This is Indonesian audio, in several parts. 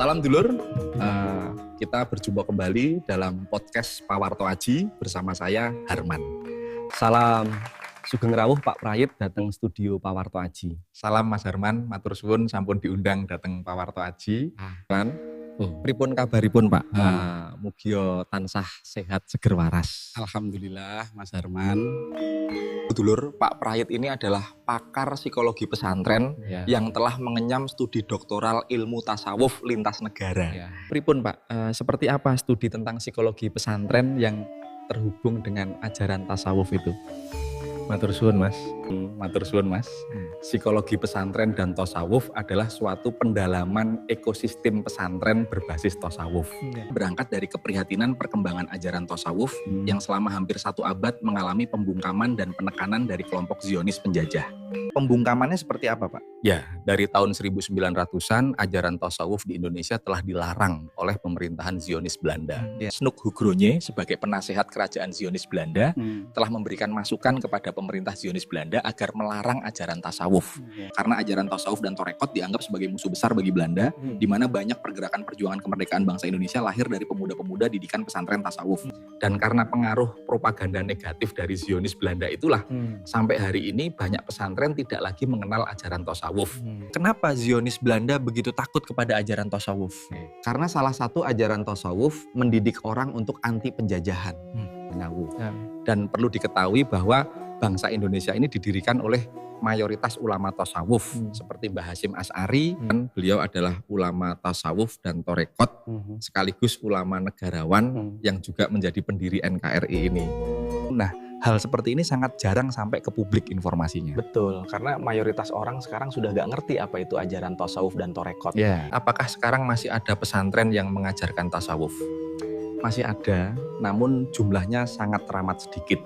Salam dulur, kita berjumpa kembali dalam podcast Pawarto Aji bersama saya Harman. Salam sugeng rawuh Pak Prayit datang studio Pawarto Aji. Salam Mas Harman, matur suwun sampun diundang datang Pawarto Aji. Kan? Pripun kabaripun Pak? Mugia tansah sehat seger waras. Alhamdulillah Mas Harman. Dulur, Pak Prayit ini adalah pakar psikologi pesantren yang telah mengenyam studi doktoral ilmu tasawuf lintas negara. Pripun Pak, seperti apa studi tentang psikologi pesantren yang terhubung dengan ajaran tasawuf itu? Matur suwun Mas. Matur suwun Mas. Psikologi pesantren dan tasawuf adalah suatu pendalaman ekosistem pesantren berbasis tasawuf. Berangkat dari keprihatinan perkembangan ajaran tasawuf yang selama hampir 1 abad mengalami pembungkaman dan penekanan dari kelompok Zionis penjajah. Pembungkamannya seperti apa Pak? Ya, dari tahun 1900-an ajaran tasawuf di Indonesia telah dilarang oleh pemerintahan Zionis Belanda. Snuk Hugronje sebagai penasehat kerajaan Zionis Belanda telah memberikan masukan kepada pemerintah Zionis Belanda agar melarang ajaran tasawuf. Karena ajaran tasawuf dan torekot dianggap sebagai musuh besar bagi Belanda, di mana banyak pergerakan perjuangan kemerdekaan bangsa Indonesia lahir dari pemuda-pemuda didikan pesantren tasawuf. Dan karena pengaruh propaganda negatif dari Zionis Belanda itulah, sampai hari ini banyak pesantren tidak lagi mengenal ajaran tasawuf. Kenapa Zionis Belanda begitu takut kepada ajaran tasawuf? Karena salah satu ajaran tasawuf mendidik orang untuk anti penjajahan. Dan perlu diketahui bahwa bangsa Indonesia ini didirikan oleh mayoritas ulama tasawuf seperti Mbah Hasyim Asy'ari, dan beliau adalah ulama tasawuf dan torekot sekaligus ulama negarawan yang juga menjadi pendiri NKRI ini. Nah, hal seperti ini sangat jarang sampai ke publik informasinya. Betul, karena mayoritas orang sekarang sudah gak ngerti apa itu ajaran tasawuf dan torekot. Apakah sekarang masih ada pesantren yang mengajarkan tasawuf? Masih ada, namun jumlahnya sangat teramat sedikit.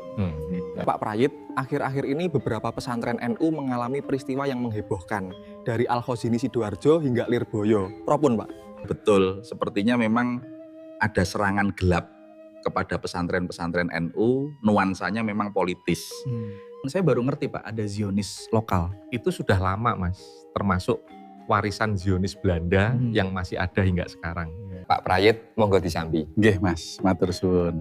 Pak Prayit, akhir-akhir ini beberapa pesantren NU mengalami peristiwa yang menghebohkan. Dari Al-Khazini Sidoarjo hingga Lirboyo. Propun Pak? Betul, sepertinya memang ada serangan gelap kepada pesantren-pesantren NU, nuansanya memang politis. Saya baru ngerti Pak, ada Zionis lokal. Itu sudah lama Mas, termasuk warisan Zionis Belanda yang masih ada hingga sekarang. Pak Prayit, monggo disambi. Nggih Mas, matur suwun.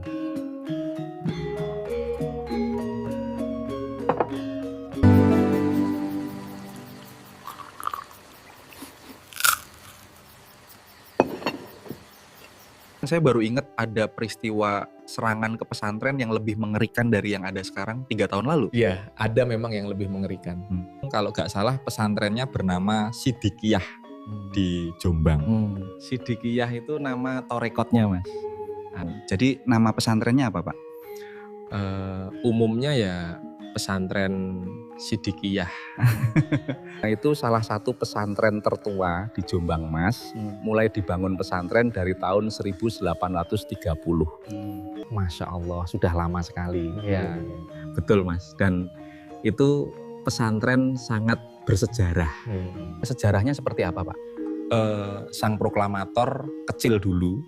Saya baru ingat ada peristiwa serangan ke pesantren yang lebih mengerikan dari yang ada sekarang 3 tahun lalu. Iya, ada memang yang lebih mengerikan. Kalau nggak salah pesantrennya bernama Sidikiyah di Jombang. Sidikiyah itu nama torekotnya Mas. Jadi nama pesantrennya apa Pak? Umumnya ya pesantren Sidikiyah. Nah, itu salah satu pesantren tertua di Jombang Mas. Mulai dibangun pesantren dari tahun 1830. Masya Allah, sudah lama sekali. Ya, betul Mas. Dan itu pesantren sangat bersejarah. Sejarahnya seperti apa Pak? Sang proklamator kecil dulu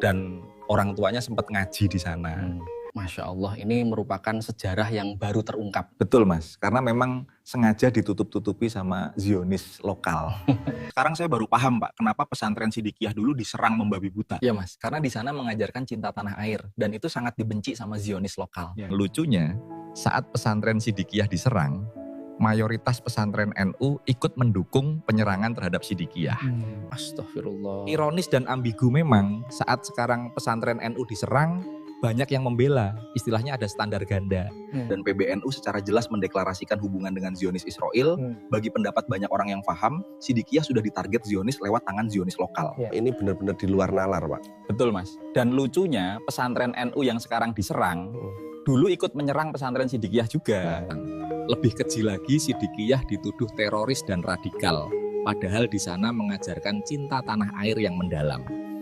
dan orang tuanya sempat ngaji di sana. Masya Allah, ini merupakan sejarah yang baru terungkap. Betul Mas, karena memang sengaja ditutup-tutupi sama Zionis lokal. Sekarang saya baru paham Pak, kenapa pesantren Sidikiyah dulu diserang membabi buta. Iya Mas, karena di sana mengajarkan cinta tanah air dan itu sangat dibenci sama Zionis lokal. Lucunya, saat pesantren Sidikiyah diserang, mayoritas pesantren NU ikut mendukung penyerangan terhadap Sidikiyah. Astagfirullah. Ironis dan ambigu memang, saat sekarang pesantren NU diserang, banyak yang membela, istilahnya ada standar ganda. Dan PBNU secara jelas mendeklarasikan hubungan dengan Zionis Israel. Bagi pendapat banyak orang yang paham, Sidikiyah sudah ditarget Zionis lewat tangan Zionis lokal. Ini benar-benar di luar nalar Pak. Betul Mas. Dan lucunya pesantren NU yang sekarang diserang, dulu ikut menyerang pesantren Sidikiyah juga. Lebih kecil lagi, Sidikiyah dituduh teroris dan radikal. Padahal di sana mengajarkan cinta tanah air yang mendalam.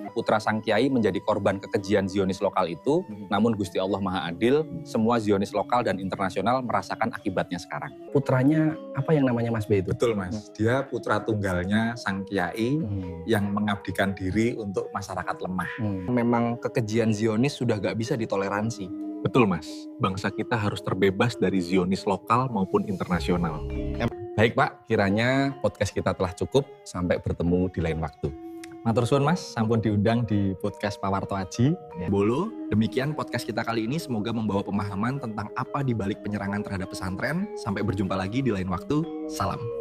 Putra sang kiai menjadi korban kekejian Zionis lokal itu, namun Gusti Allah Maha Adil, semua Zionis lokal dan internasional merasakan akibatnya sekarang. Putranya apa yang namanya Mas B itu? Betul Mas, dia putra tunggalnya sang kiai yang mengabdikan diri untuk masyarakat lemah. Memang kekejian Zionis sudah gak bisa ditoleransi. Betul Mas, bangsa kita harus terbebas dari Zionis lokal maupun internasional. Baik Pak, kiranya podcast kita telah cukup, sampai bertemu di lain waktu. Matur suwun Mas, sampun diundang di podcast Pawarto Aji. Bolo, demikian podcast kita kali ini semoga membawa pemahaman tentang apa di balik penyerangan terhadap pesantren. Sampai berjumpa lagi di lain waktu. Salam.